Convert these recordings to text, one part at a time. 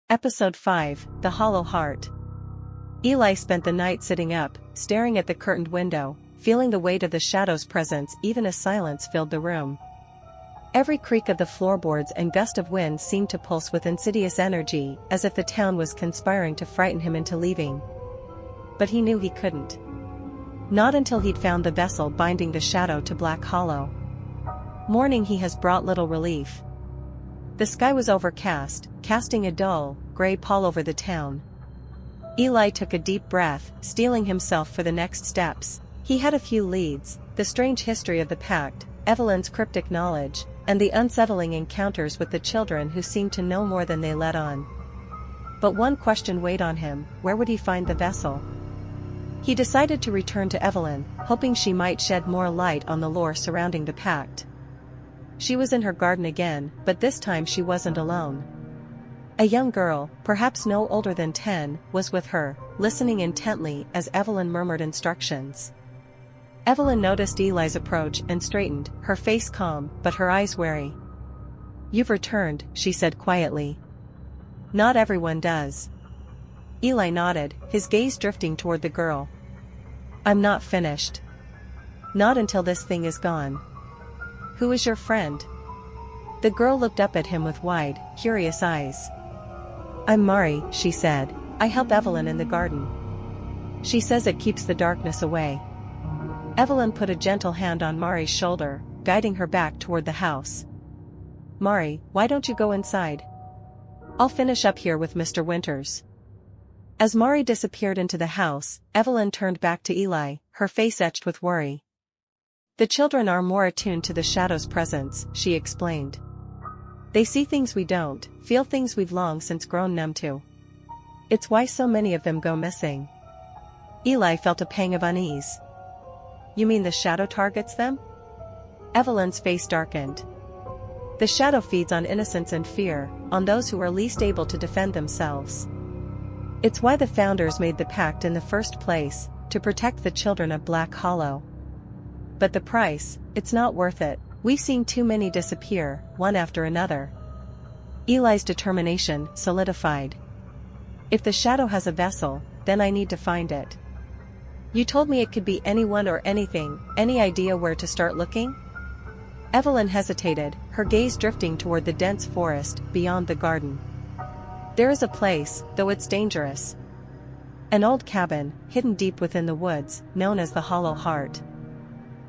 Episode 5, The Hollow Heart. Eli spent the night sitting up, staring at the curtained window, feeling the weight of the shadow's presence even as silence filled the room. Every creak of the floorboards and gust of wind seemed to pulse with insidious energy, as if the town was conspiring to frighten him into leaving. But he knew he couldn't. Not until he'd found the vessel binding the shadow to Black Hollow. Morning he has brought little relief. The sky was overcast, casting a dull, gray pall over the town. Eli took a deep breath, steeling himself for the next steps. He had a few leads: the strange history of the pact, Evelyn's cryptic knowledge, and the unsettling encounters with the children who seemed to know more than they let on. But one question weighed on him: where would he find the vessel? He decided to return to Evelyn, hoping she might shed more light on the lore surrounding the pact. She was in her garden again, but this time she wasn't alone. A young girl, perhaps no older than 10, was with her, listening intently as Evelyn murmured instructions. Evelyn noticed Eli's approach and straightened, her face calm, but her eyes wary. "You've returned," she said quietly. "Not everyone does." Eli nodded, his gaze drifting toward the girl. "I'm not finished. Not until this thing is gone." "Who is your friend?" The girl looked up at him with wide, curious eyes. "I'm Mari," she said. "I help Evelyn in the garden. She says it keeps the darkness away." Evelyn put a gentle hand on Mari's shoulder, guiding her back toward the house. "Mari, why don't you go inside? I'll finish up here with Mr. Winters." As Mari disappeared into the house, Evelyn turned back to Eli, her face etched with worry. "The children are more attuned to the shadow's presence," she explained. "They see things we don't, feel things we've long since grown numb to. It's why so many of them go missing." Eli felt a pang of unease. "You mean the shadow targets them?" Evelyn's face darkened. "The shadow feeds on innocence and fear, on those who are least able to defend themselves. It's why the founders made the pact in the first place, to protect the children of Black Hollow. But the price, it's not worth it. We've seen too many disappear, one after another." Eli's determination solidified. "If the shadow has a vessel, then I need to find it. You told me it could be anyone or anything. Any idea where to start looking?" Evelyn hesitated, her gaze drifting toward the dense forest beyond the garden. "There is a place, though it's dangerous. An old cabin, hidden deep within the woods, known as the Hollow Heart.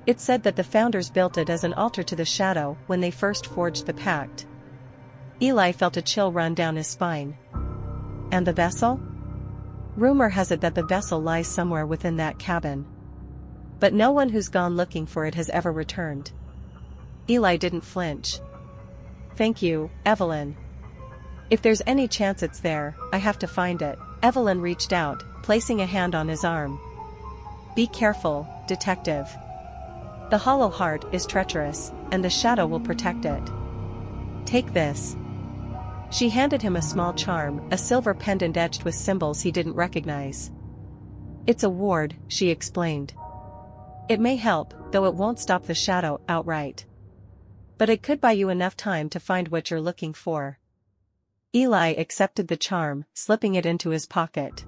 It's said that the founders built it as an altar to the shadow when they first forged the pact." Eli felt a chill run down his spine. "And the vessel?" "Rumor has it that the vessel lies somewhere within that cabin. But no one who's gone looking for it has ever returned." Eli didn't flinch. "Thank you, Evelyn. If there's any chance it's there, I have to find it." Evelyn reached out, placing a hand on his arm. "Be careful, detective. The Hollow Heart is treacherous, and the shadow will protect it. Take this." She handed him a small charm, a silver pendant etched with symbols he didn't recognize. "It's a ward," she explained. "It may help, though it won't stop the shadow outright. But it could buy you enough time to find what you're looking for." Eli accepted the charm, slipping it into his pocket.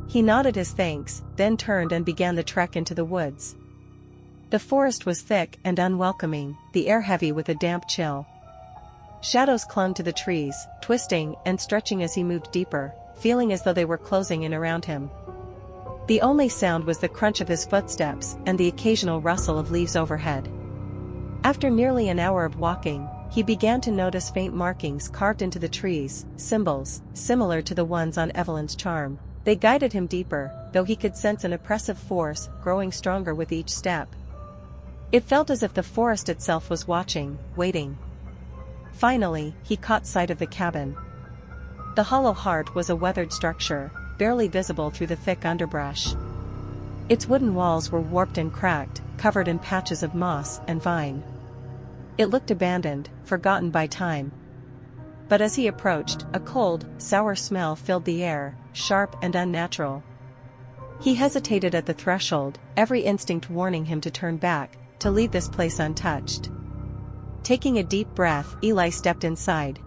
He nodded his thanks, then turned and began the trek into the woods. The forest was thick and unwelcoming, the air heavy with a damp chill. Shadows clung to the trees, twisting and stretching as he moved deeper, feeling as though they were closing in around him. The only sound was the crunch of his footsteps and the occasional rustle of leaves overhead. After nearly an hour of walking, he began to notice faint markings carved into the trees, symbols, similar to the ones on Evelyn's charm. They guided him deeper, though he could sense an oppressive force growing stronger with each step. It felt as if the forest itself was watching, waiting. Finally, he caught sight of the cabin. The Hollow Heart was a weathered structure, barely visible through the thick underbrush. Its wooden walls were warped and cracked, covered in patches of moss and vine. It looked abandoned, forgotten by time. But as he approached, a cold, sour smell filled the air, sharp and unnatural. He hesitated at the threshold, every instinct warning him to turn back, to leave this place untouched. Taking a deep breath, Eli stepped inside.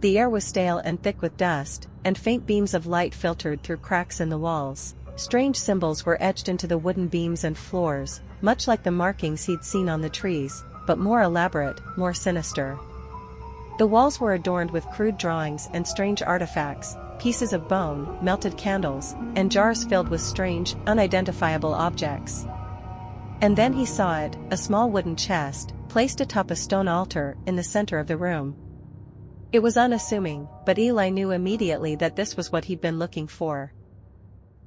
The air was stale and thick with dust, and faint beams of light filtered through cracks in the walls. Strange symbols were etched into the wooden beams and floors, much like the markings he'd seen on the trees, but more elaborate, more sinister. The walls were adorned with crude drawings and strange artifacts, pieces of bone, melted candles, and jars filled with strange, unidentifiable objects. And then he saw it, a small wooden chest, placed atop a stone altar in the center of the room. It was unassuming, but Eli knew immediately that this was what he'd been looking for.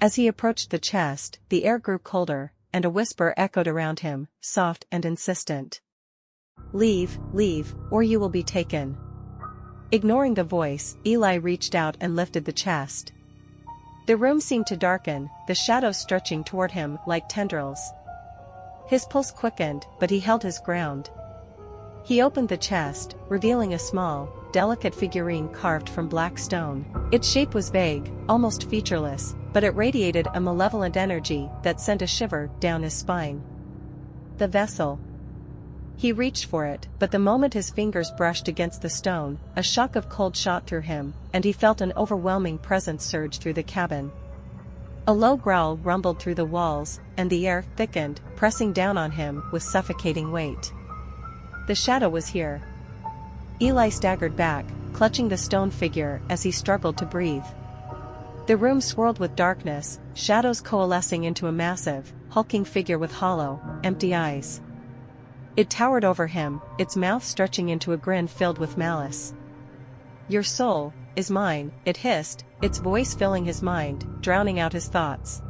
As he approached the chest, the air grew colder, and a whisper echoed around him, soft and insistent. "Leave, leave, or you will be taken." Ignoring the voice, Eli reached out and lifted the chest. The room seemed to darken, the shadows stretching toward him like tendrils. His pulse quickened, but he held his ground. He opened the chest, revealing a small, delicate figurine carved from black stone. Its shape was vague, almost featureless, but it radiated a malevolent energy that sent a shiver down his spine. The vessel. He reached for it, but the moment his fingers brushed against the stone, a shock of cold shot through him, and he felt an overwhelming presence surge through the cabin. A low growl rumbled through the walls, and the air thickened, pressing down on him with suffocating weight. The shadow was here. Eli staggered back, clutching the stone figure as he struggled to breathe. The room swirled with darkness, shadows coalescing into a massive, hulking figure with hollow, empty eyes. It towered over him, its mouth stretching into a grin filled with malice. "Your soul is mine," it hissed, its voice filling his mind, drowning out his thoughts.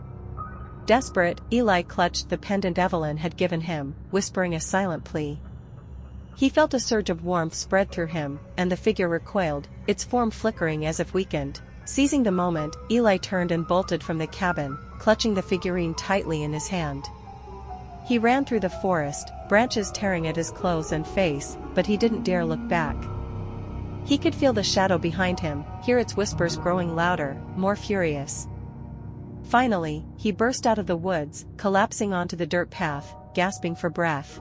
Desperate, Eli clutched the pendant Evelyn had given him, whispering a silent plea. He felt a surge of warmth spread through him, and the figure recoiled, its form flickering as if weakened. Seizing the moment, Eli turned and bolted from the cabin, clutching the figurine tightly in his hand. He ran through the forest, branches tearing at his clothes and face, but he didn't dare look back. He could feel the shadow behind him, hear its whispers growing louder, more furious. Finally, he burst out of the woods, collapsing onto the dirt path, gasping for breath.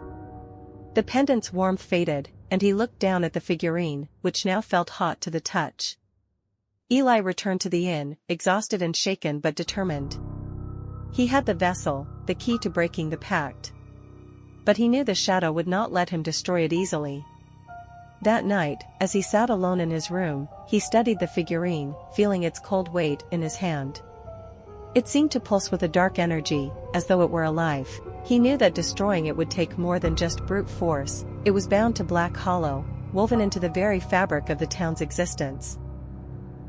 The pendant's warmth faded, and he looked down at the figurine, which now felt hot to the touch. Eli returned to the inn, exhausted and shaken but determined. He had the vessel, the key to breaking the pact. But he knew the shadow would not let him destroy it easily. That night, as he sat alone in his room, he studied the figurine, feeling its cold weight in his hand. It seemed to pulse with a dark energy, as though it were alive. He knew that destroying it would take more than just brute force, it was bound to Black Hollow, woven into the very fabric of the town's existence.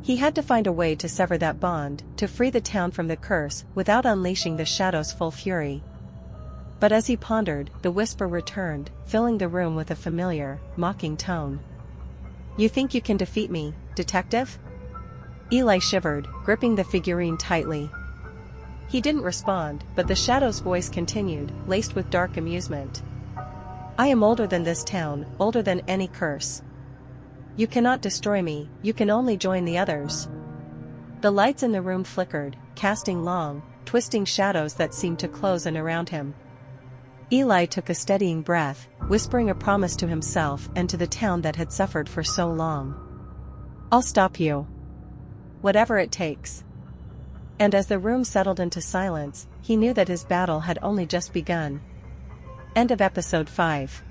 He had to find a way to sever that bond, to free the town from the curse without unleashing the shadow's full fury. But as he pondered, the whisper returned, filling the room with a familiar, mocking tone. "You think you can defeat me, detective?" Eli shivered, gripping the figurine tightly. He didn't respond, but the shadow's voice continued, laced with dark amusement. "I am older than this town, older than any curse. You cannot destroy me, you can only join the others." The lights in the room flickered, casting long, twisting shadows that seemed to close in around him. Eli took a steadying breath, whispering a promise to himself and to the town that had suffered for so long. "I'll stop you. Whatever it takes." And as the room settled into silence, he knew that his battle had only just begun. End of episode 5.